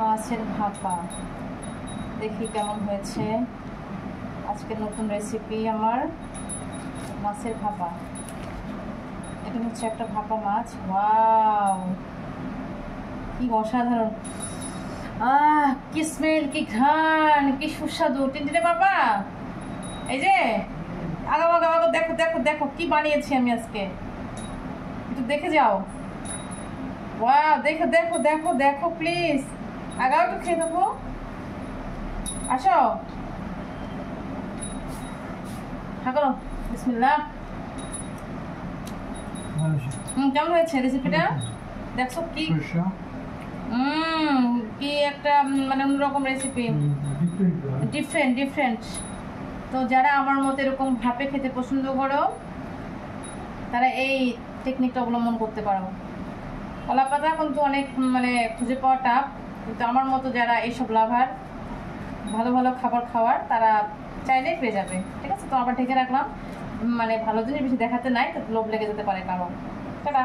মাছের ভাপা দেখি কেমন হয়েছে। আজকে নতুন রেসিপি আমার মাছের ভাপা। এটা হচ্ছে একটা ভাপা মাছ। ওয়াও, কি অসাধারণ! কি স্মেল, কি ঘ্রাণ, কি সুস্বাদু! টিনটিনে বাবা, এই যে আগাও আগাও আগাও, দেখো দেখো দেখো কি বানিয়েছি আমি আজকে, একটু দেখে যাও। ওয়াও, দেখো দেখো দেখো দেখো, প্লিজ আগাও, একটু খেয়ে দেবো। আসো, থাকো। বিসমিল্লাহ। কেমন হয়েছে রেসিপিটা? দেখছো কি কি একটা মানে অন্যরকম রেসিপি, ডিফারেন্ট ডিফারেন্ট। তো যারা আমার মতো এরকম ভাপে খেতে পছন্দ করো তারা এই টেকনিকটা অবলম্বন করতে পারো। কলা পাতা কিন্তু অনেক মানে খুঁজে পাওয়া টাফ, কিন্তু আমার মতো যারা এইসব লাভার, ভালো ভালো খাবার খাওয়ার, তারা চাইলেই পেয়ে যাবে। ঠিক আছে, তো আবার ঢেকে রাখলাম, মানে ভালো জিনিস বেশি দেখাতে নাই, তো লোভ লেগে যেতে পারে কারণ। টাটা।